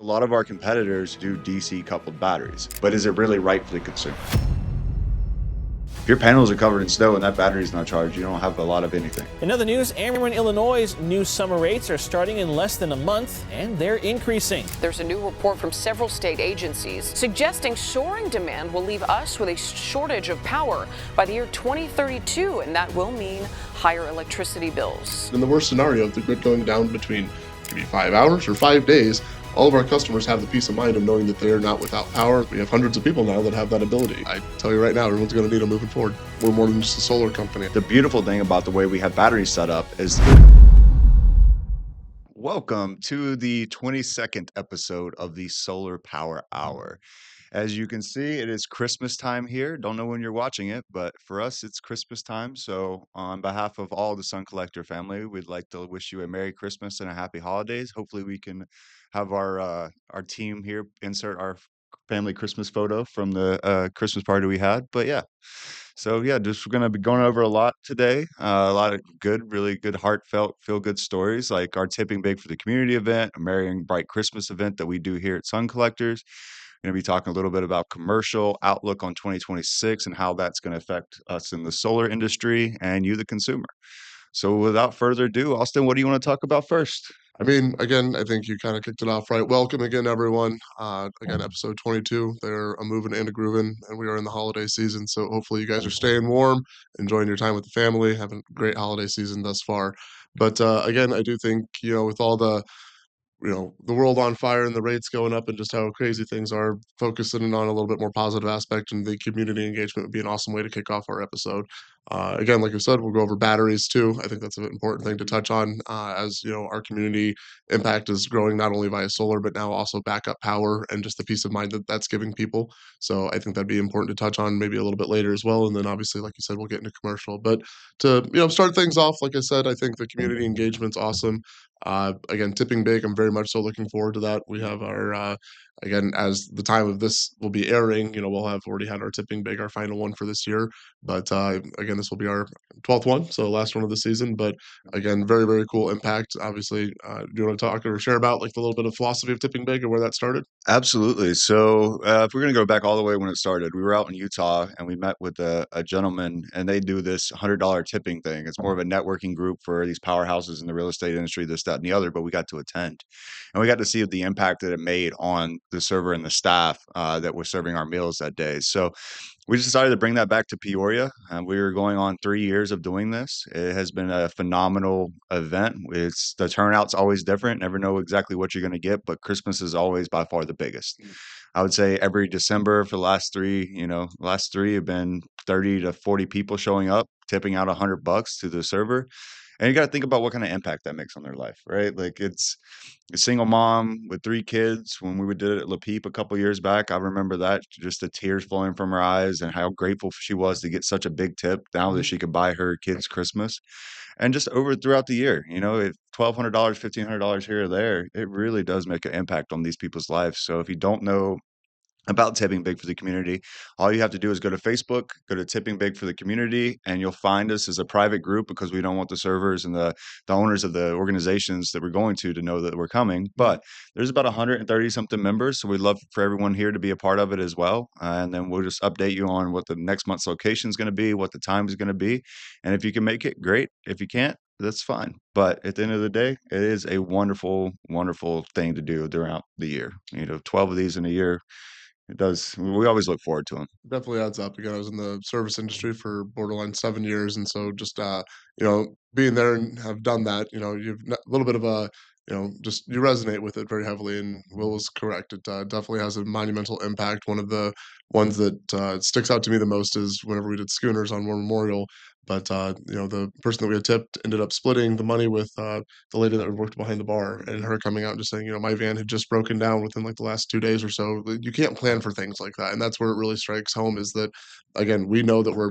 lot of our competitors do DC coupled batteries, but is it really right for the consumer? If your panels are covered in snow and that battery's not charged, you don't have a lot of anything. In other news, Ameren, Illinois' new summer rates are starting in less than a month, and they're increasing. There's a new report from several state agencies suggesting soaring demand will leave us with a shortage of power by the year 2032, and that will mean higher electricity bills. In the worst scenario, if the grid going down between maybe 5 hours or 5 days, all of our customers have the peace of mind of knowing that they're not without power. We have hundreds of people now that have that ability. I tell you right now, everyone's going to need them moving forward. We're more than just a solar company. The beautiful thing about the way we have batteries set up is welcome to the 22nd episode of the Solar Power Hour. As you can see, it is Christmas time here. Don't know when you're watching it, but for us, it's Christmas time. So on behalf of all the Sun Collector family, we'd like to wish you a Merry Christmas and a Happy Holidays. Hopefully we can have our team here insert our family Christmas photo from the Christmas party we had. But yeah, so yeah, just going to be going over a lot today. A lot of good, really good, heartfelt, feel-good stories like our Tipping Big for the Community event, a Merry and Bright Christmas event that we do here at Sun Collectors. Going to be talking a little bit about commercial outlook on 2026 and how that's going to affect us in the solar industry and you, the consumer. So without further ado, Austin, what do you want to talk about first? I mean, again, I think you kind of kicked it off right. Welcome again, everyone. Again, episode 22. They're a moving and a grooving, and we are in the holiday season. So hopefully you guys are staying warm, enjoying your time with the family, having a great holiday season thus far. But again, I do think, with all the world on fire and the rates going up and just how crazy things are, focusing on a little bit more positive aspect and the community engagement would be an awesome way to kick off our episode. Again, like I said, we'll go over batteries too. I think that's an important thing to touch on, as our community impact is growing not only via solar, but now also backup power and just the peace of mind that that's giving people. So I think that'd be important to touch on maybe a little bit later as well. And then obviously, like you said, we'll get into commercial. But to start things off, like I said, I think the community engagement's awesome. Again, Tipping Big, I'm very much so looking forward to that. We have our, again, as the time of this will be airing, we'll have already had our Tipping Big, our final one for this year. But again, this will be our 12th one, so last one of the season. But again, very, very cool impact. Obviously, do you want to talk or share about like the little bit of philosophy of Tipping Big and where that started? Absolutely. So if we're going to go back all the way when it started, we were out in Utah and we met with a gentleman and they do this $100 tipping thing. It's more of a networking group for these powerhouses in the real estate industry, this, that, and the other, but we got to attend. And we got to see the impact that it made on the server and the staff that was serving our meals that day. So we just decided to bring that back to Peoria. We were going on 3 years of doing this. It has been a phenomenal event. The turnout's always different. Never know exactly what you're going to get, but Christmas is always by far the biggest. I would say every December for the last three have been 30 to 40 people showing up, tipping out $100 to the server. And you got to think about what kind of impact that makes on their life, right? Like it's a single mom with 3 kids. When we did it at La Peep a couple years back, I remember that, just the tears flowing from her eyes and how grateful she was to get such a big tip now that she could buy her kids Christmas. And just over throughout the year, if $1,200, $1,500 here or there, it really does make an impact on these people's lives. So if you don't know about Tipping Big for the Community, all you have to do is go to Facebook, go to Tipping Big for the Community, and you'll find us as a private group because we don't want the servers and the owners of the organizations that we're going to know that we're coming. But there's about 130 something members, so we'd love for everyone here to be a part of it as well. And then we'll just update you on what the next month's location is going to be, what the time is going to be. And if you can make it, great. If you can't, that's fine. But at the end of the day, it is a wonderful, wonderful thing to do throughout the year. 12 of these in a year. It does. We always look forward to them. Definitely adds up. Again, I was in the service industry for borderline 7 years, and so just being there and have done that, you've a little bit of a just you resonate with it very heavily. And Will was correct. It definitely has a monumental impact. One of the ones that sticks out to me the most is whenever we did schooners on War Memorial. But the person that we had tipped ended up splitting the money with the lady that worked behind the bar, and her coming out and just saying, my van had just broken down within like the last 2 days or so. You can't plan for things like that, and that's where it really strikes home. Is that again, we know that we're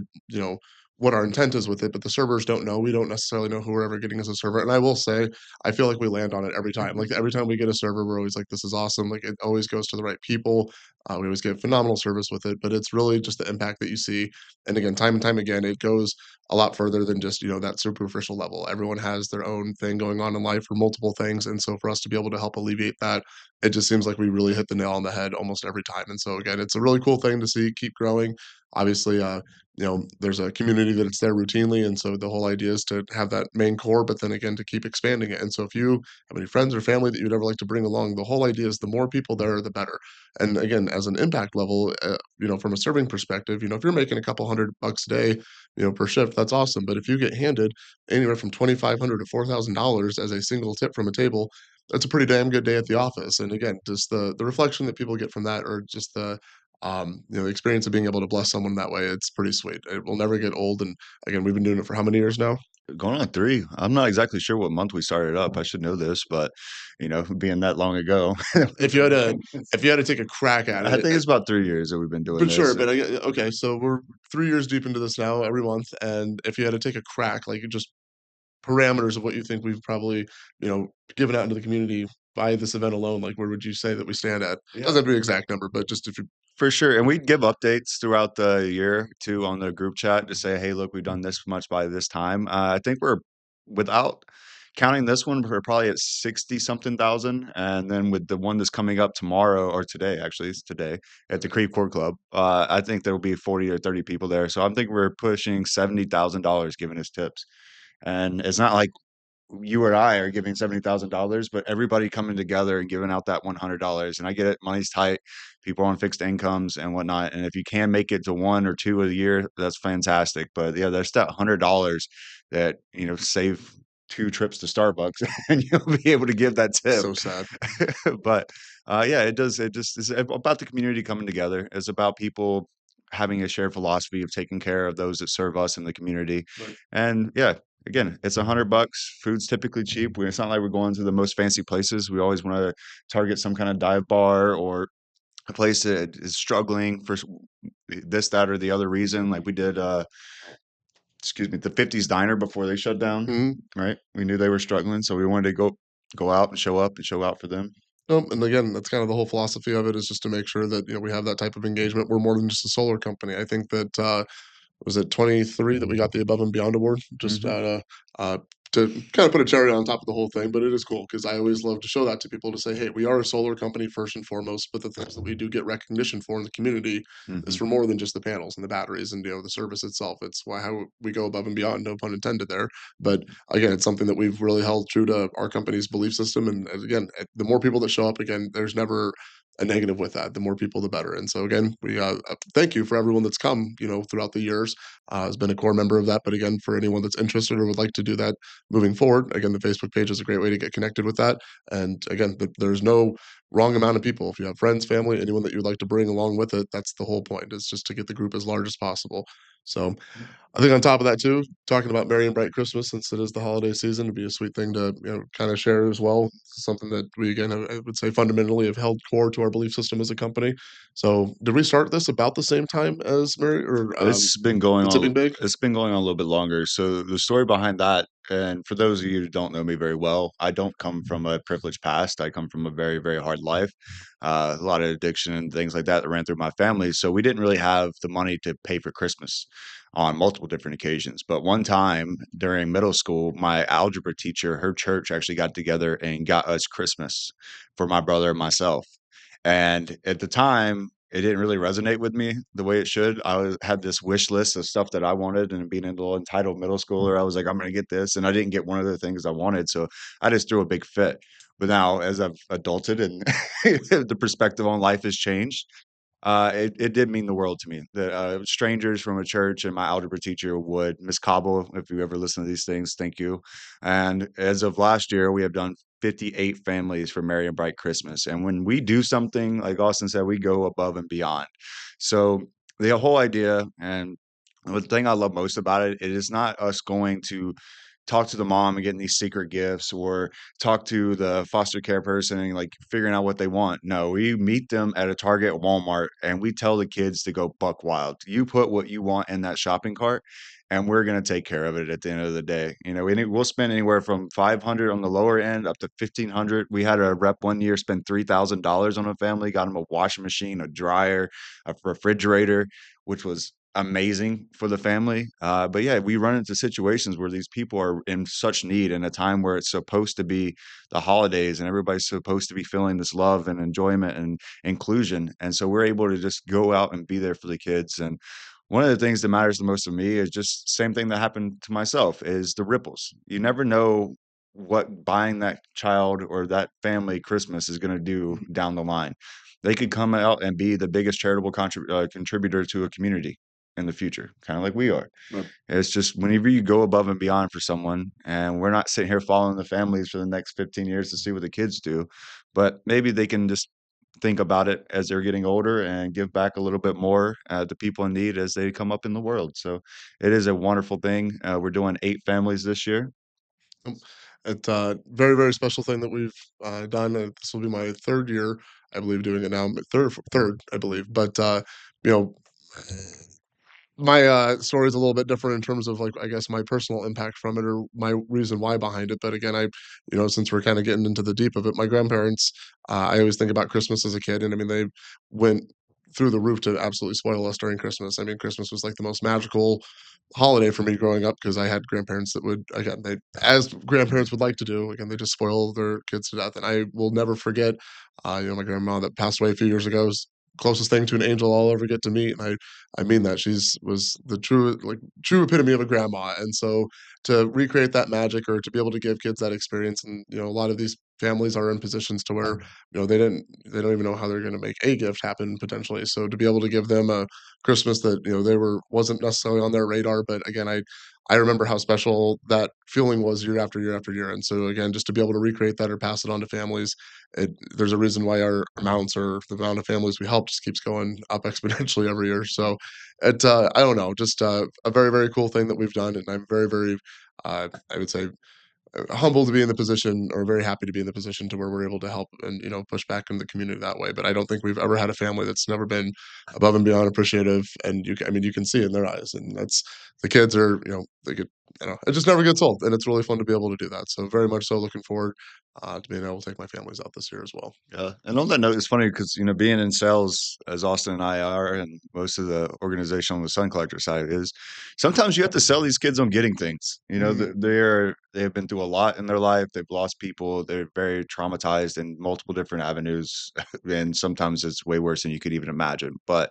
what our intent is with it, but the servers don't know. We don't necessarily know who we're ever getting as a server. And I will say, I feel like we land on it every time. Like every time we get a server, we're always like, this is awesome. Like it always goes to the right people. We always get phenomenal service with it, but it's really just the impact that you see. And again, time and time again, it goes a lot further than just, that superficial level. Everyone has their own thing going on in life or multiple things. And so for us to be able to help alleviate that, it just seems like we really hit the nail on the head almost every time. And so again, it's a really cool thing to see keep growing. Obviously, there's a community that it's there routinely. And so the whole idea is to have that main core, but then again, to keep expanding it. And so if you have any friends or family that you'd ever like to bring along, the whole idea is the more people there, the better. And again, as an impact level, from a serving perspective, if you're making a couple $100 a day, per shift, that's awesome. But if you get handed anywhere from 2,500 to $4,000 as a single tip from a table, that's a pretty damn good day at the office. And again, just the reflection that people get from that, or just the experience of being able to bless someone that way, it's pretty sweet. It will never get old. And again, we've been doing it for how many years now? Going on 3. I'm not exactly sure what month we started up. I should know this, but, being that long ago, If you had to, if you had to take a crack at I it, think it's about 3 years that we've been doing but sure, this. but okay, so we're 3 years deep into this now, every month, and if you had to take a crack, like just parameters of what you think we've probably, you know, given out into the community by this event alone, like where would you say that we stand at? Yeah. Doesn't have to be an exact number, but just if you For sure, and we'd give updates throughout the year too on the group chat to say, "Hey, look, we've done this much by this time." I think we're without counting this one, we're probably at 60 something thousand, and then with the one that's coming up tomorrow or today, actually, it's today at the Creve Court Club. I think there will be 40 or 30 people there, so I'm thinking we're pushing $70,000 giving us tips, and it's not like you or I are giving $70,000, but everybody coming together and giving out that $100. And I get it, money's tight, people are on fixed incomes and whatnot. And if you can make it to 1 or 2 a year, that's fantastic. But yeah, there's that $100 that, save 2 trips to Starbucks and you'll be able to give that tip. so sad. But yeah, it just is about the community coming together. It's about people having a shared philosophy of taking care of those that serve us in the community. Right. And yeah, again, it's $100. Food's typically cheap. It's not like we're going to the most fancy places. We always want to target some kind of dive bar or a place that is struggling for this, that, or the other reason. Like we did, excuse me, the 50s diner before they shut down. Mhm. Right? We knew they were struggling, so we wanted to go out and show up and show out for them. And again, that's kind of the whole philosophy of it, is just to make sure that, we have that type of engagement. We're more than just a solar company. I think that, was it 23 that we got the Above and Beyond award? Just Mhm. uh, to kind of put a cherry on top of the whole thing, but it is cool because I always love to show that to people, to say, hey, we are a solar company first and foremost, but the things that we do get recognition for in the community is Mhm. for more than just the panels and the batteries and, the service itself. It's how we go above and beyond, no pun intended there. But again, it's something that we've really held true to our company's belief system. And again, the more people that show up, again, there's never a negative with that. The more people, the better. And so again, we thank you for everyone that's come, throughout the years, has been a core member of that. But again, for anyone that's interested or would like to do that moving forward, again, the Facebook page is a great way to get connected with that. And again, there's no wrong amount of people. If you have friends, family, anyone that you'd like to bring along with it, that's the whole point. It's just to get the group as large as possible. So I think on top of that too, talking about Merry and Bright Christmas, since it is the holiday season, would be a sweet thing to, kind of share as well. Something that we, again, I would say fundamentally have held core to our belief system as a company. So did we start this about the same time as Merry, or It's been going the on Tipping Bake? it's been going on a little bit longer. So the story behind that, and for those of you who don't know me very well, I don't come from a privileged past. I come from a very, very hard life. A lot of addiction and things like that that ran through my family. So we didn't really have the money to pay for Christmas on multiple different occasions. But one time during middle school, my algebra teacher, her church actually got together and got us Christmas for my brother and myself. And at the time, it didn't really resonate with me the way it should. Had this wish list of stuff that I wanted, and being a little entitled middle schooler, I was like, I'm going to get this. And I didn't get one of the things I wanted. So I just threw a big fit. But now, as I've adulted and the perspective on life has changed, it did mean the world to me. The strangers from a church and my algebra teacher would, Miss Cobble, if you ever listen to these things, thank you. And as of last year, we have done 58 families for Merry and Bright Christmas. And when we do something, like Austin said, we go above and beyond. So the whole idea, and the thing I love most about it, it is not us going to talk to the mom and getting these secret gifts, or talk to the foster care person and like figuring out what they want. No, we meet them at a Target, Walmart, and we tell the kids to go buck wild. You put what you want in that shopping cart, and we're going to take care of it at the end of the day. We'll spend anywhere from 500 on the lower end up to 1,500. We had a rep one year spend $3,000 on a family, got them a washing machine, a dryer, a refrigerator, which was amazing for the family. But yeah, we run into situations where these people are in such need in a time where it's supposed to be the holidays and everybody's supposed to be feeling this love and enjoyment and inclusion. And so we're able to just go out and be there for the kids. And one of the things that matters the most to me is just same thing that happened to myself is the ripples. You never know what buying that child or that family Christmas is going to do down the line. They could come out and be the biggest charitable contributor to a community in the future, kind of like we are. Right. It's just whenever you go above and beyond for someone, and we're not sitting here following the families for the next 15 years to see what the kids do, but maybe they can just think about it as they're getting older and give back a little bit more to people in need as they come up in the world. So it is a wonderful thing. We're doing 8 families this year. Um, It's a very, very special thing that we've done. This will be my third year, I believe, doing it now. Third, I believe. But you know, my story is a little bit different in terms of like I guess my personal impact from it or my reason why behind it. But again, since we're kind of getting into the deep of it, my grandparents, I always think about Christmas as a kid, and I mean they went through the roof to absolutely spoil us during Christmas. I mean, Christmas was like the most magical holiday for me growing up because I had grandparents that would again they as grandparents would like to do again they just spoil their kids to death, and I will never forget. My grandma that passed away a few years ago is closest thing to an angel I'll ever get to meet, and I mean that she's was the true epitome of a grandma, and so to recreate that magic or to be able to give kids that experience, and a lot of these families are in positions to where they don't even know how they're going to make a gift happen potentially. So to be able to give them a Christmas that they were wasn't necessarily on their radar, but again, I remember how special that feeling was year after year after year, and so again, just to be able to recreate that or pass it on to families, there's a reason why our amounts or the amount of families we help just keeps going up exponentially every year. So I don't know, just a very very cool thing that we've done, and I'm very very I would say humbled to be in the position or very happy to be in the position to where we're able to help and push back in the community that way. But I don't think we've ever had a family that's never been above and beyond appreciative, and I mean you can see it in their eyes, and that's the kids are they get it just never gets old, and it's really fun to be able to do that. So very much so looking forward to being able to take my families out this year as well. Yeah, and on that note, it's funny because being in sales as Austin and I are, and most of the organization on the Sun Collector side is, sometimes you have to sell these kids on getting things. Mhm. They've been through a lot in their life. They've lost people. They're very traumatized in multiple different avenues, and sometimes it's way worse than you could even imagine. But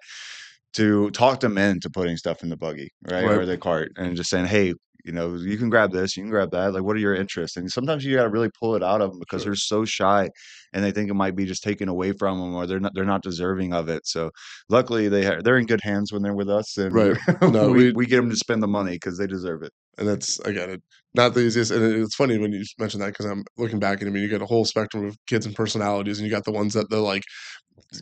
to talk them into putting stuff in the buggy, right, Right, or the cart, and just saying, "Hey, you can grab this, you can grab that. Like, what are your interests?" And sometimes you gotta really pull it out of them because sure. they're so shy, and they think it might be just taken away from them, or they're not deserving of it. So, luckily, they're in good hands when they're with us, and Right. we No, we we we get them to spend the money because they deserve it. and that's again not the easiest. And it's funny when you mention that because I'm looking back and I mean you get a whole spectrum of kids and personalities, and you got the ones that they're like,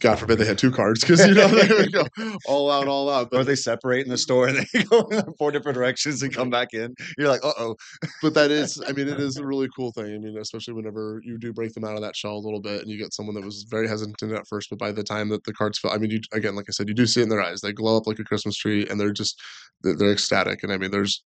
God forbid they had two cards because they would go all out. Or they separate in the store and they go in 4 different directions and come back in. You're like, "Uh-oh." But that is, I mean, it is a really cool thing. I mean, especially whenever you do break them out of that shell a little bit, and you get someone that was very hesitant at first, but by the time that the cards fill, I mean, you again, like I said, you do see it in their eyes. They glow up like a Christmas tree, and they're ecstatic. And I mean, there's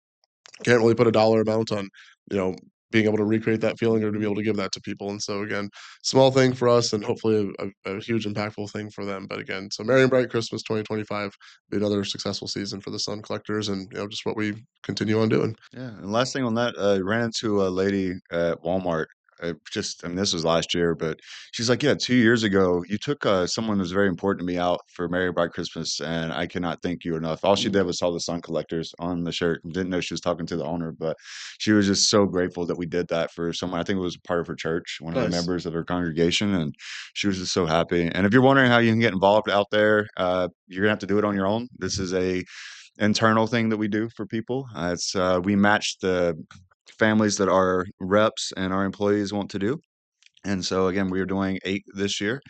can't really put a dollar amount on, you know, being able to recreate that feeling or to be able to give that to people. And so again, small thing for us and hopefully a huge impactful thing for them. But again, so Merry and Bright Christmas 2025 be another successful season for the Sun Collectors and just what we continue on doing. Yeah, and last thing on that, ran into a lady at Walmart. I mean, this was last year, but she's like, "Yeah, 2 years ago, you took someone who was very important to me out for Merry Bright Christmas, and I cannot thank you enough." All she Mm, did was saw the Sun Collectors on the shirt and didn't know she was talking to the owner, but she was just so grateful that we did that for someone. I think it was part of her church, one of the nice. members of her congregation, and she was just so happy. And if you're wondering how you can get involved out there, you're gonna have to do it on your own. This is a internal thing that we do for people. We match the families that our reps and our employees want to do. And so again, we are doing 8 this year,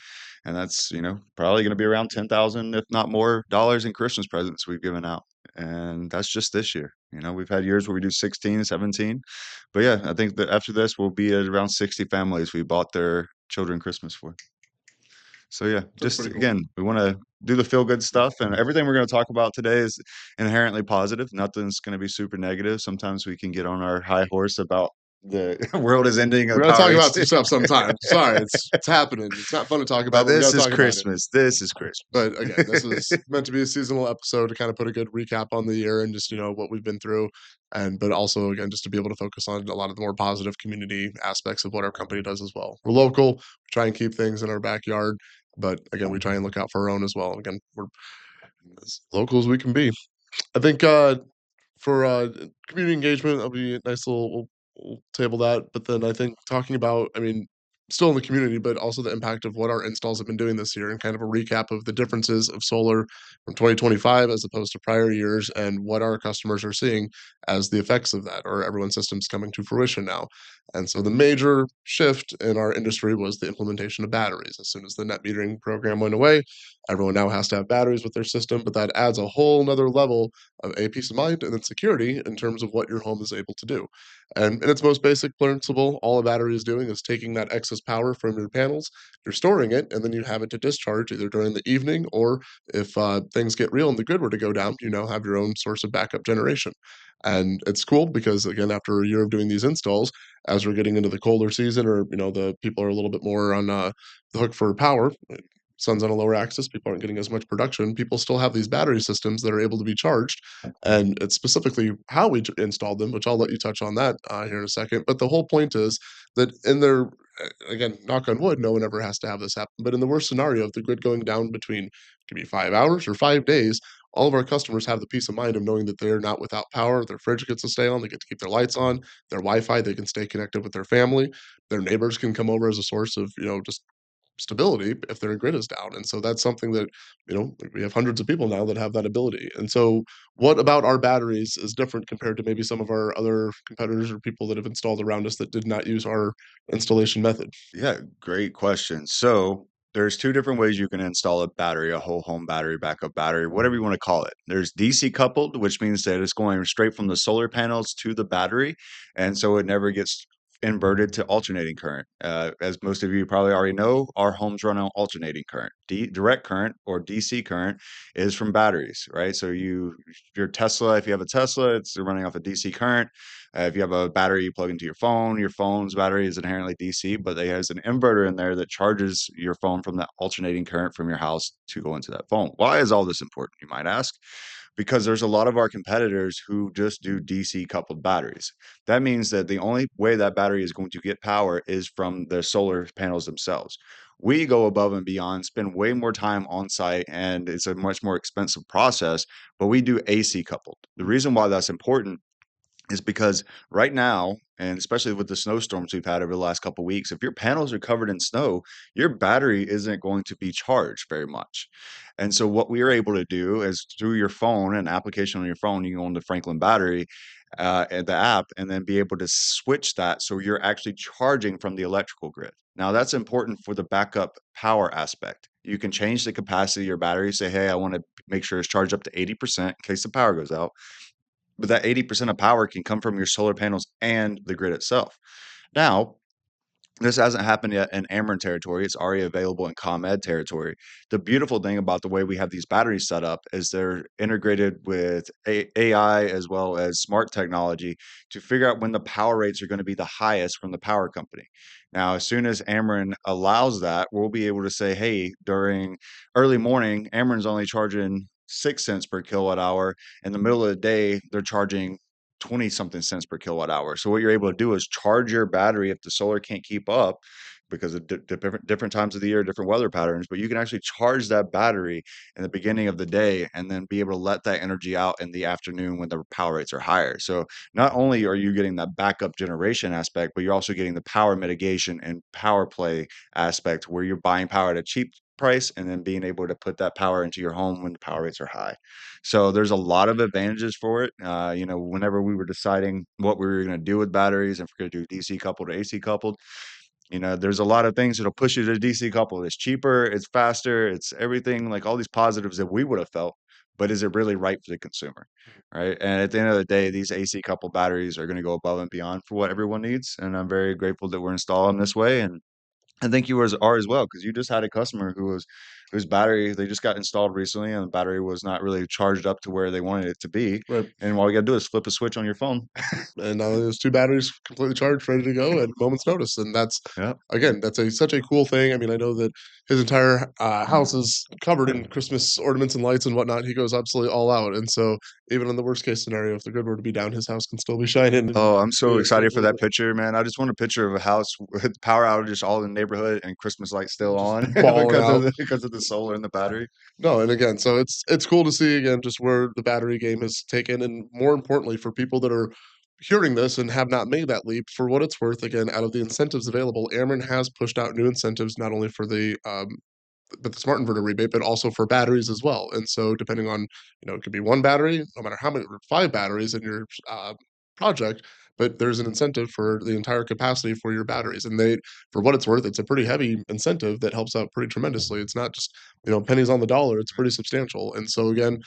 and that's, probably going to be around 10,000, if not more, dollars in Christmas presents we've given out. and that's just this year. We've had years where we do 16, 17, but yeah, I think that after this we'll be at around 60 families we bought their children Christmas for. So yeah, That's just pretty cool. again, we want to do the feel good stuff, and everything we're going to talk about today is inherently positive. Nothing's going to be super negative. Sometimes we can get on our high horse about the world is ending and We the gotta talk Powerade. about some stuff sometimes. Sorry, it's happening. It's not fun to talk about, But but we this gotta is talk about it. Christmas. This is Christmas. But again, this is meant to be a seasonal episode to kind of put a good recap on the year and just, what we've been through. And but also again, just to be able to focus on a lot of the more positive community aspects of what our company does as well. We're local, we try and keep things in our backyard, but again, we try and look out for our own as well. Again, we're as local as we can be. I think for community engagement, that'll be a nice little we'll table that. But then I think talking about, I mean, still in the community, but also the impact of what our installs have been doing this year and kind of a recap of the differences of solar from 2025 as opposed to prior years and what our customers are seeing as the effects of that or everyone's systems coming to fruition now. And so the major shift in our industry was the implementation of batteries. As soon as the net metering program went away, everyone now has to have batteries with their system, but that adds a whole nother level of a peace of mind and then security in terms of what your home is able to do. And in its most basic principle, all a battery is doing is taking that excess power from your panels, you're storing it, and then you have it to discharge either during the evening or if things get real and the grid were to go down, you now have your own source of backup generation. And it's cool because again, after a year of doing these installs, as we're getting into the colder season, or the people are a little bit more on the hook for power, sun's on a lower axis, people aren't getting as much production, people still have these battery systems that are able to be charged. And it's specifically how we installed them, which I'll let you touch on that here in a second. But the whole point is that in their, again, knock on wood, no one ever has to have this happen. But in the worst scenario of the grid going down between, it could be 5 hours or 5 days, all of our customers have the peace of mind of knowing that they're not without power. Their fridge gets to stay on, they get to keep their lights on, their Wi-Fi, they can stay connected with their family. Their neighbors can come over as a source of, just stability if their grid is down. And so that's something that, we have hundreds of people now that have that ability. And so what about our batteries is different compared to maybe some of our other competitors or people that have installed around us that did not use our installation method? Yeah, great question. So there's two different ways you can install a battery, a whole home battery, backup battery, whatever you want to call it. There's DC coupled, which means that it's going straight from the solar panels to the battery, and so it never gets inverted to alternating current. As most of you probably already know, our homes run on alternating current. Direct current or DC current is from batteries, right? So your Tesla, if you have a Tesla, it's running off a DC current. If you have a battery you plug into your phone's battery is inherently DC, but it has an inverter in there that charges your phone from that alternating current from your house to go into that phone. Why is all this important, you might ask? Because there's a lot of our competitors who just do DC coupled batteries. That means that the only way that battery is going to get power is from the solar panels themselves. We go above and beyond, spend way more time on site, and it's a much more expensive process, but we do AC coupled. The reason why that's important is because right now, and especially with the snowstorms we've had over the last couple of weeks, if your panels are covered in snow, your battery isn't going to be charged very much. And so what we are able to do is through your phone, an application on your phone, you go into Franklin Battery, and the app, and then be able to switch that so you're actually charging from the electrical grid. Now that's important for the backup power aspect. You can change the capacity of your battery. Say, hey, I want to make sure it's charged up to 80% in case the power goes out, but that 80% of power can come from your solar panels and the grid itself. Now, this hasn't happened yet in Ameren territory. It's already available in ComEd territory. The beautiful thing about the way we have these batteries set up is they're integrated with AI as well as smart technology to figure out when the power rates are going to be the highest from the power company. Now, as soon as Ameren allows that, we'll be able to say, hey, during early morning, Ameren's only charging 6 cents per kilowatt hour. In the middle of the day, they're charging 20 something cents per kilowatt hour. So what you're able to do is charge your battery if the solar can't keep up because of different times of the year, different weather patterns, but you can actually charge that battery in the beginning of the day and then be able to let that energy out in the afternoon when the power rates are higher. So not only are you getting that backup generation aspect, but you're also getting the power mitigation and power play aspect where you're buying power at a cheap price and then being able to put that power into your home when the power rates are high. So there's a lot of advantages for it. Whenever we were deciding what we were going to do with batteries, and if we're going to do DC coupled or AC coupled, there's a lot of things that'll push you to DC coupled. It's cheaper, it's faster, it's everything, like all these positives that we would have felt. but is it really right for the consumer? Right. And at the end of the day, these AC coupled batteries are going to go above and beyond for what everyone needs. And I'm very grateful that we're installing them this way. And I think you are as well, because you just had a customer whose battery they just got installed recently, and the battery was not really charged up to where they wanted it to be. Right. And all you got to do is flip a switch on your phone. And now there's 2 batteries completely charged, ready to go at a moment's notice, and that's Yep. again, that's such a cool thing. I mean, I know that his entire, house is covered in Christmas ornaments and lights and whatnot. He goes absolutely all out, and so even in the worst case scenario, if the grid were to be down, his house can still be shining and Oh, I'm so be excited for that picture, man. I just want a picture of a house with power outages all in the neighborhood and Christmas lights still just on balling out. because of the solar and the battery. No, and again, so it's cool to see again just where the battery game has taken, and more importantly, for people that are hearing this and have not made that leap, for what it's worth, again, out of the incentives available, Ameren has pushed out new incentives not only for but the smart inverter rebate, but also for batteries as well. And so, depending on, it could be one battery, no matter how many, or 5 batteries in your project, but there's an incentive for the entire capacity for your batteries. And for what it's worth, it's a pretty heavy incentive that helps out pretty tremendously. It's not just, pennies on the dollar, it's pretty substantial. And so, again,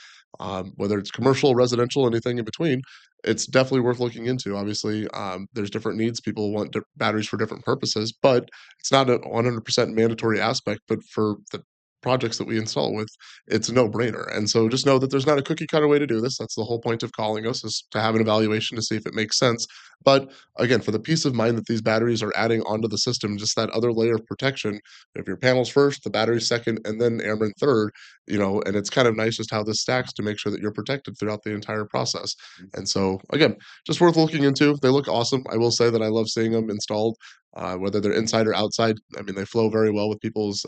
whether it's commercial, residential, anything in between, it's definitely worth looking into. Obviously, there's different needs. People want batteries for different purposes, but it's not a 100% mandatory aspect. But for the projects that we install with, it's a no-brainer. And so just know that there's not a cookie cutter way to do this. That's the whole point of calling us, is to have an evaluation to see if it makes sense. But again, for the peace of mind that these batteries are adding onto the system, just that other layer of protection. If your panels first, the batteries second, and then Ameren third, and it's kind of nice just how this stacks to make sure that you're protected throughout the entire process. And so again, just worth looking into. They look awesome. I will say that I love seeing them installed, whether they're inside or outside. I mean, they flow very well with people's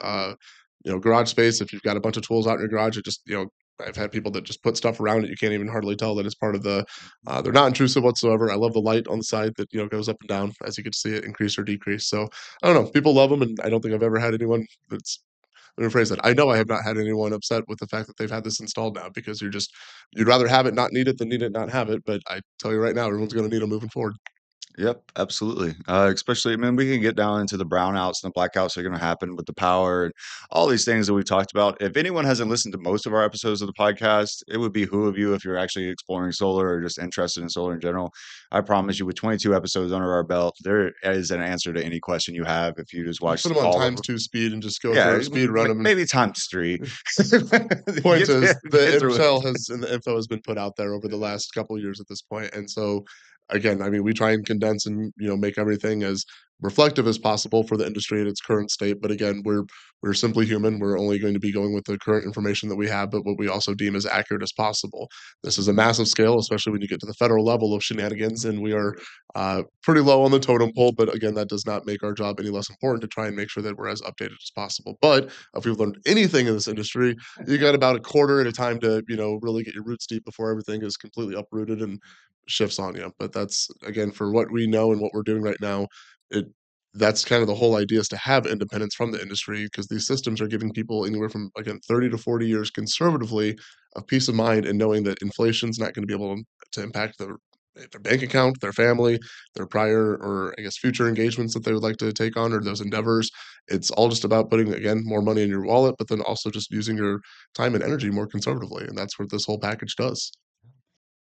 garage space. If you've got a bunch of tools out in your garage, it just, I've had people that just put stuff around it. You can't even hardly tell that it's part of they're not intrusive whatsoever. I love the light on the side that, goes up and down as you can see it increase or decrease. So I don't know. People love them. And I don't think I've ever had anyone that's, let me rephrase that. I know I have not had anyone upset with the fact that they've had this installed now, because you'd rather have it, not need it, than need it, not have it. But I tell you right now, everyone's going to need them moving forward. Yep, absolutely. Especially, I mean, we can get down into the brownouts and the blackouts that are going to happen with the power and all these things that we've talked about. If anyone hasn't listened to most of our episodes of the podcast, it would behoove you, if you're actually exploring solar or just interested in solar in general. I promise you, with 22 episodes under our belt, there is an answer to any question you have if you just You watch put them on all of times them. 2 speed and just go Yeah, through speed run them. maybe times three. Point Get, is, the get through it. intel has and the info has been put out there over the last couple of years at this point. And so again, I mean, we try and condense and make everything as reflective as possible for the industry in its current state. But again, we're simply human. We're only going to be going with the current information that we have, but what we also deem as accurate as possible. This is a massive scale, especially when you get to the federal level of shenanigans, and we are pretty low on the totem pole. But again, that does not make our job any less important to try and make sure that we're as updated as possible. But if we've learned anything in this industry, you got about a quarter at a time to really get your roots deep before everything is completely uprooted and shifts on you. But that's again, for what we know and what we're doing right now, it that's kind of the whole idea, is to have independence from the industry, because these systems are giving people anywhere from, again, 30 to 40 years conservatively of peace of mind, and knowing that inflation's not going to be able to impact their bank account, their family, their prior, or I guess future engagements that they would like to take on, or those endeavors. It's all just about putting, again, more money in your wallet, but then also just using your time and energy more conservatively. And that's what this whole package does.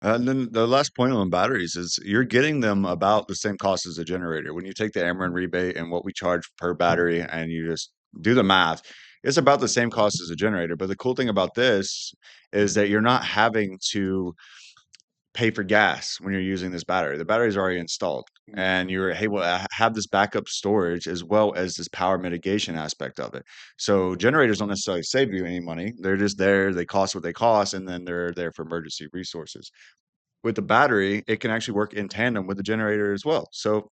And then the last point on batteries is you're getting them about the same cost as a generator. When you take the Ameren rebate and what we charge per battery and you just do the math, it's about the same cost as a generator. But the cool thing about this is that you're not having to pay for gas when you're using this battery. The battery is already installed, and you're able to have this backup storage as well as this power mitigation aspect of it. So generators don't necessarily save you any money. They're just there. They cost what they cost, and then they're there for emergency resources. With the battery, it can actually work in tandem with the generator as well. So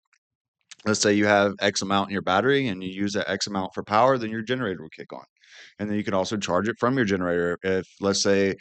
let's say you have X amount in your battery and you use that X amount for power, then your generator will kick on. And then you can also charge it from your generator. If, let's say,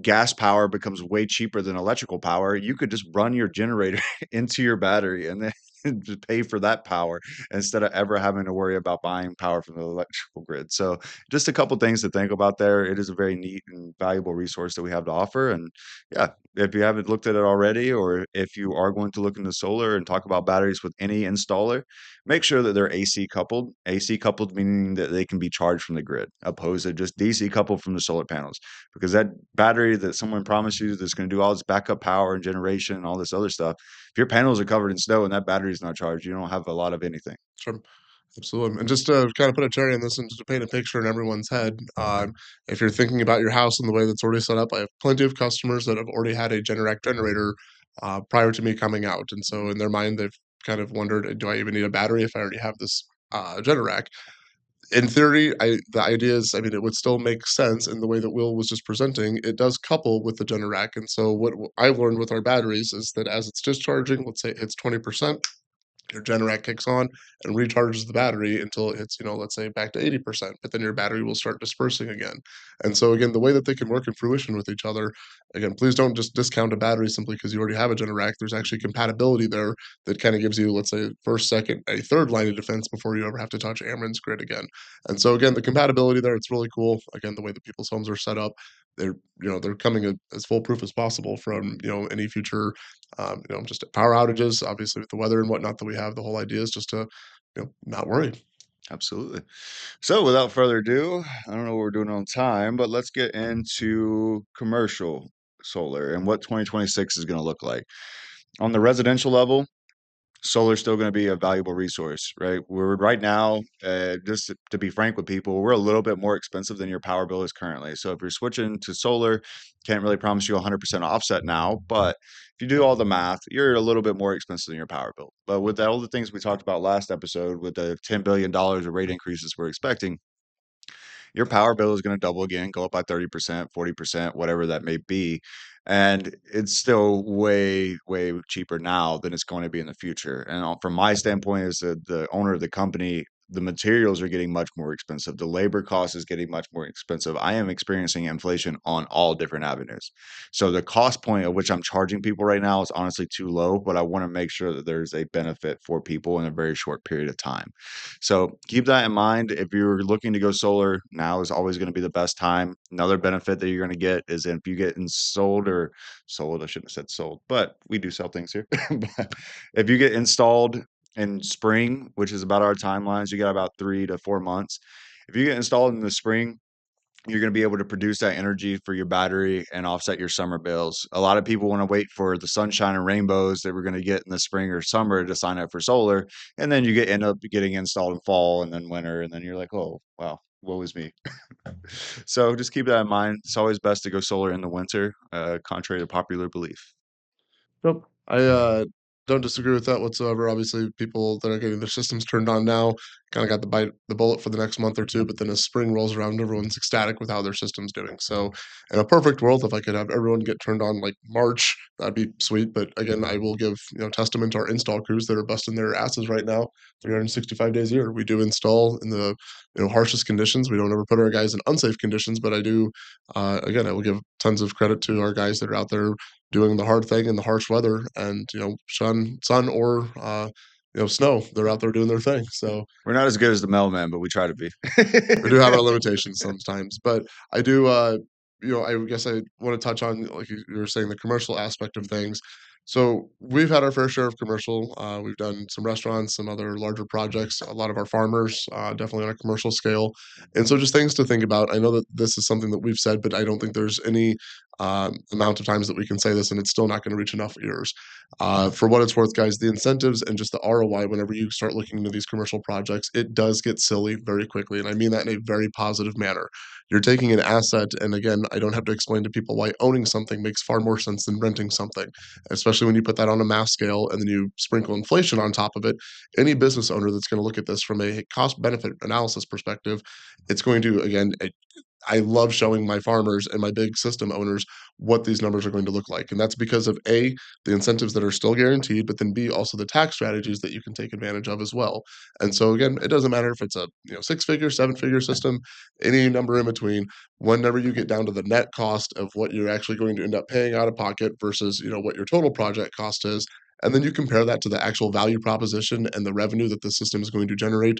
gas power becomes way cheaper than electrical power, you could just run your generator into your battery, and then just pay for that power instead of ever having to worry about buying power from the electrical grid. So just a couple things to think about there. It is a very neat and valuable resource that we have to offer. And yeah, if you haven't looked at it already, or if you are going to look into solar and talk about batteries with any installer, make sure that they're AC coupled. AC coupled meaning that they can be charged from the grid, opposed to just DC coupled from the solar panels. Because that battery that someone promised you that's going to do all this backup power and generation and all this other stuff, if your panels are covered in snow and that battery is not charged, you don't have a lot of anything. Sure. Absolutely. And just to kind of put a cherry on this and just to paint a picture in everyone's head, if you're thinking about your house in the way that's already set up, I have plenty of customers that have already had a Generac generator prior to me coming out. And so in their mind, they've kind of wondered, do I even need a battery if I already have this Generac? In theory, the idea is, I mean, it would still make sense in the way that Will was just presenting. It does couple with the Generac. And so what I've learned with our batteries is that as it's discharging, let's say it's 20%, your Generac kicks on and recharges the battery until it hits, let's say back to 80%, but then your battery will start dispersing again. And so again, the way that they can work in fruition with each other, again, please don't just discount a battery simply because you already have a Generac. There's actually compatibility there that kind of gives you, let's say, first, second, a third line of defense before you ever have to touch Ameren's grid again. And so again, the compatibility there, it's really cool. Again, the way that people's homes are set up, they're coming as foolproof as possible from any future just power outages, obviously with the weather and whatnot that we have. The whole idea is just to, not worry. Absolutely. So without further ado, I don't know what we're doing on time, but let's get into commercial solar and what 2026 is going to look like. On the residential level, solar is still going to be a valuable resource, right? We're right now, just to be frank with people, we're a little bit more expensive than your power bill is currently. So if you're switching to solar, can't really promise you 100% offset now, but if you do all the math, you're a little bit more expensive than your power bill. But with all the things we talked about last episode, with the $10 billion of rate increases we're expecting, your power bill is going to double again, go up by 30%, 40%, whatever that may be. And it's still way, way cheaper now than it's going to be in the future. And from my standpoint, as the owner of the company, the materials are getting much more expensive. The labor cost is getting much more expensive. I am experiencing inflation on all different avenues. So the cost point at which I'm charging people right now is honestly too low, but I want to make sure that there's a benefit for people in a very short period of time. So keep that in mind. If you're looking to go solar, now is always going to be the best time. Another benefit that you're going to get is if you get sold or sold, I shouldn't have said sold, but we do sell things here. But if you get installed in spring, which is about our timelines, you got about 3 to 4 months. If you get installed in the spring, you're going to be able to produce that energy for your battery and offset your summer bills. A lot of people want to wait for the sunshine and rainbows that we're going to get in the spring or summer to sign up for solar, and then you end up getting installed in fall and then winter, and then you're like, oh wow, woe is me. So just keep that in mind. It's always best to go solar in the winter, contrary to popular belief. Nope. I don't disagree with that whatsoever. Obviously, people that are getting their systems turned on now kind of got the bullet for the next month or two, but then as spring rolls around, everyone's ecstatic with how their system's doing. So, in a perfect world, if I could have everyone get turned on like March, that'd be sweet. But again, I will give testament to our install crews that are busting their asses right now, 365 days a year. We do install in the harshest conditions. We don't ever put our guys in unsafe conditions, but I do. Again, I will give tons of credit to our guys that are out there doing the hard thing in the harsh weather and sun or snow. They're out there doing their thing. So We're not as good as the mailman, but we try to be. we do have our limitations sometimes. But I do I guess I want to touch on, like you were saying, the commercial aspect of things. So we've had our fair share of commercial. We've done some restaurants, some other larger projects, a lot of our farmers, definitely on a commercial scale. And so just things to think about. I know that this is something that we've said, but I don't think there's any amount of times that we can say this and it's still not going to reach enough ears. For what it's worth, guys, the incentives and just the ROI, whenever you start looking into these commercial projects, it does get silly very quickly. And I mean that in a very positive manner. You're taking an asset, and again, I don't have to explain to people why owning something makes far more sense than renting something, especially when you put that on a mass scale and then you sprinkle inflation on top of it. Any business owner that's going to look at this from a cost benefit analysis perspective, it's going to, again, I love showing my farmers and my big system owners what these numbers are going to look like. And that's because of A, the incentives that are still guaranteed, but then B, also the tax strategies that you can take advantage of as well. And so again, it doesn't matter if it's a 6-figure, 7-figure system, any number in between, whenever you get down to the net cost of what you're actually going to end up paying out of pocket versus what your total project cost is, and then you compare that to the actual value proposition and the revenue that the system is going to generate.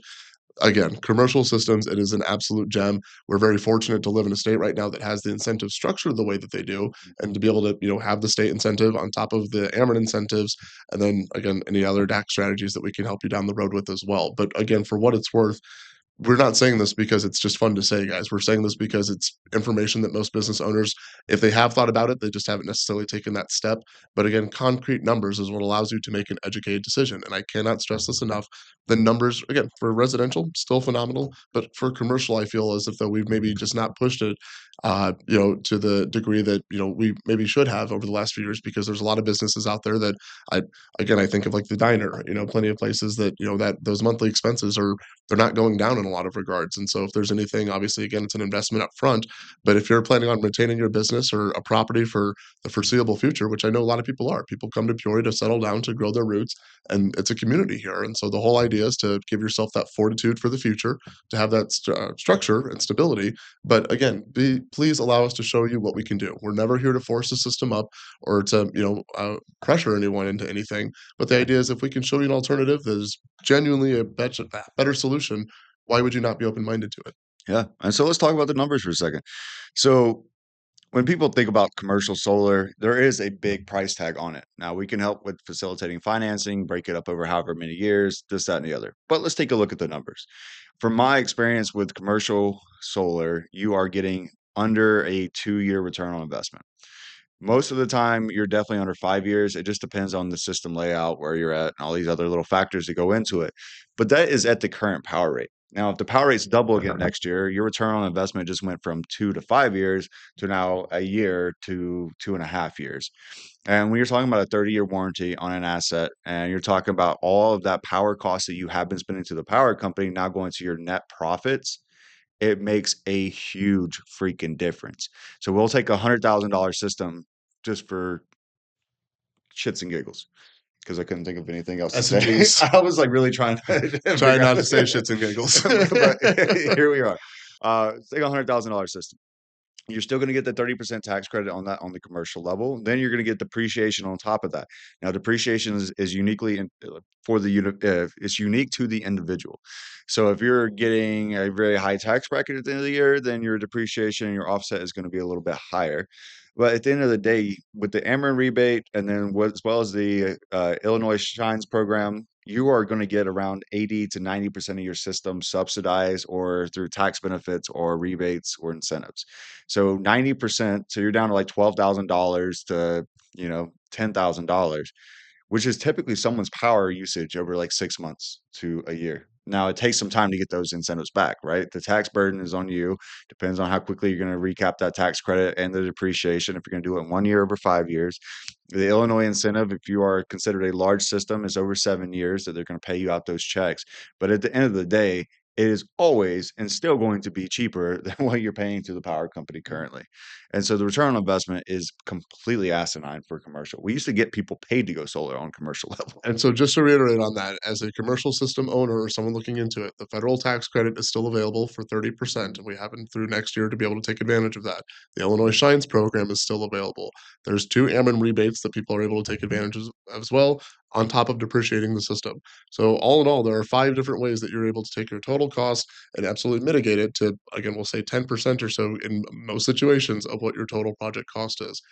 Again, commercial systems, it is an absolute gem. We're very fortunate to live in a state right now that has the incentive structured the way that they do, and to be able to, have the state incentive on top of the Ameren incentives, and then again, any other DAC strategies that we can help you down the road with as well. But again, for what it's worth, we're not saying this because it's just fun to say, guys. We're saying this because it's information that most business owners, if they have thought about it, they just haven't necessarily taken that step. But again, concrete numbers is what allows you to make an educated decision. And I cannot stress this enough. The numbers, again, for residential, still phenomenal. But for commercial, I feel as if though we've maybe just not pushed it, to the degree that, we maybe should have over the last few years, because there's a lot of businesses out there that I, again, I think of like the diner, plenty of places that, that those monthly expenses are, they're not going down in a lot of regards. And so if there's anything, obviously, again, it's an investment up front. But if you're planning on retaining your business or a property for the foreseeable future, which I know a lot of people are, people come to Peoria to settle down, to grow their roots, and it's a community here. And so the whole idea is to give yourself that fortitude for the future, to have that structure and stability. But again, please allow us to show you what we can do. We're never here to force the system up or to, pressure anyone into anything. But the idea is, if we can show you an alternative that is genuinely a better solution, why would you not be open-minded to it? Yeah. And so let's talk about the numbers for a second. So when people think about commercial solar, there is a big price tag on it. Now, we can help with facilitating financing, break it up over however many years, this, that, and the other. But let's take a look at the numbers. From my experience with commercial solar, you are getting under a 2-year return on investment. Most of the time, you're definitely under 5 years. It just depends on the system layout, where you're at, and all these other little factors that go into it. But that is at the current power rate. Now, if the power rates double again next year, your return on investment just went from 2 to 5 years to now a year to 2.5 years. And when you're talking about a 30-year warranty on an asset, and you're talking about all of that power cost that you have been spending to the power company now going to your net profits, it makes a huge freaking difference. So we'll take $100,000 system just for shits and giggles, because I couldn't think of anything else to S and say. G's. I was like really trying to Try figure not out, to say shits and giggles. but here we are. Take $100,000 system. You're still going to get the 30% tax credit on that on the commercial level. Then you're going to get depreciation on top of that. Now, depreciation is uniquely for the unit. It's unique to the individual. So if you're getting a very high tax bracket at the end of the year, then your depreciation and your offset is going to be a little bit higher. But at the end of the day, with the Ameren rebate, and then as well as the Illinois Shines program, you are going to get around 80 to 90% of your system subsidized or through tax benefits or rebates or incentives. So 90%, so you're down to like $12,000 to, $10,000, which is typically someone's power usage over like 6 months to a year. Now, it takes some time to get those incentives back, right? The tax burden is on you. Depends on how quickly you're going to recap that tax credit and the depreciation. If you're going to do it in 1 year over 5 years, the Illinois incentive, if you are considered a large system, is over 7 years that they're going to pay you out those checks. But at the end of the day, it is always and still going to be cheaper than what you're paying to the power company currently. And so the return on investment is completely asinine for commercial. We used to get people paid to go solar on commercial level. And so just to reiterate on that, as a commercial system owner or someone looking into it, the federal tax credit is still available for 30%. And we have it through next year to be able to take advantage of that. The Illinois Shines program is still available. There's 2 Ameren rebates that people are able to take advantage of as well, on top of depreciating the system. So all in all, there are 5 different ways that you're able to take your total cost and absolutely mitigate it to, again, we'll say 10% or so in most situations of what your total project cost is.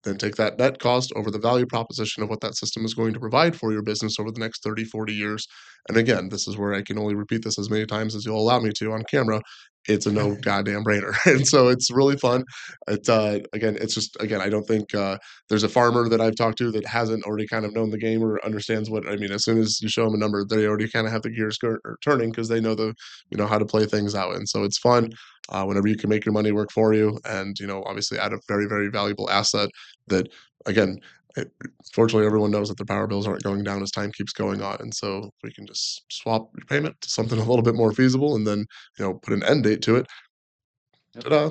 Then take that net cost over the value proposition of what that system is going to provide for your business over the next 30, 40 years. And again, this is where I can only repeat this as many times as you'll allow me to on camera. It's a no goddamn brainer. And so it's really fun. Again, it's just, again, I don't think there's a farmer that I've talked to that hasn't already kind of known the game or understands what, I mean, as soon as you show them a number, they already kind of have the gears turning, because they know how to play things out. And so it's fun whenever you can make your money work for you, and, obviously add a very, very valuable asset that, again, fortunately, everyone knows that the power bills aren't going down as time keeps going on. And so we can just swap your payment to something a little bit more feasible, and then, put an end date to it. Ta-da.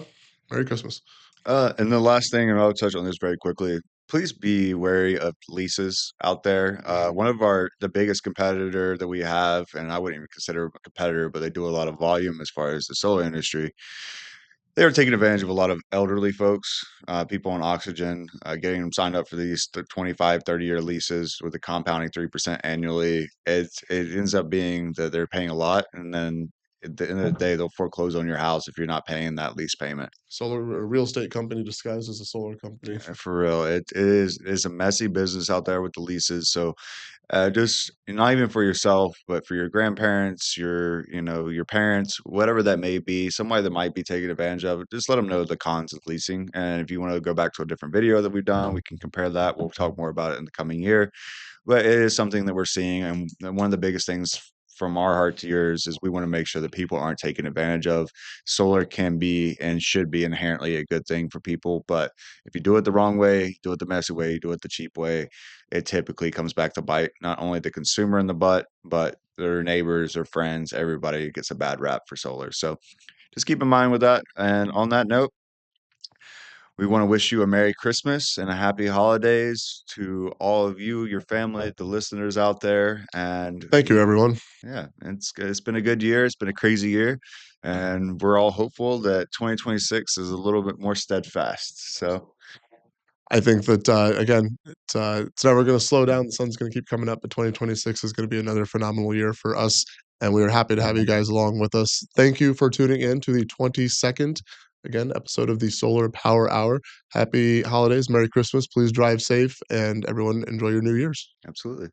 Merry Christmas. And the last thing, and I'll touch on this very quickly. Please be wary of leases out there. One of the biggest competitor that we have, and I wouldn't even consider them a competitor, but they do a lot of volume as far as the solar industry. They were taking advantage of a lot of elderly folks, people on oxygen, getting them signed up for these 25, 30-year leases with a compounding 3% annually. It ends up being that they're paying a lot, and then at the end of the day, they'll foreclose on your house if you're not paying that lease payment. Solar a real estate company disguised as a solar company. For real, it is a messy business out there with the leases. So just not even for yourself, but for your grandparents, your parents, whatever that may be, somebody that might be taking advantage of it, just let them know the cons of leasing. And if you want to go back to a different video that we've done, we can compare that. We'll talk more about it in the coming year. But it is something that we're seeing, and one of the biggest things from our heart to yours is we want to make sure that people aren't taken advantage of. Solar can be and should be inherently a good thing for people, but if you do it the wrong way, do it the messy way, do it the cheap way, it typically comes back to bite not only the consumer in the butt, but their neighbors, their friends, everybody gets a bad rap for solar. So just keep in mind with that. And on that note, we want to wish you a Merry Christmas and a Happy Holidays to all of you, your family, the listeners out there. And Thank you, everyone. yeah, it's been a good year. It's been a crazy year, and we're all hopeful that 2026 is a little bit more steadfast. So I think that, again, it's never gonna slow down, the sun's gonna keep coming up, but 2026 is gonna be another phenomenal year for us, and we are happy to have you guys along with us. Thank you for tuning in to the 22nd, again, episode of the Solar Power Hour. Happy holidays, Merry Christmas, please drive safe, and everyone enjoy your New Year's. absolutely.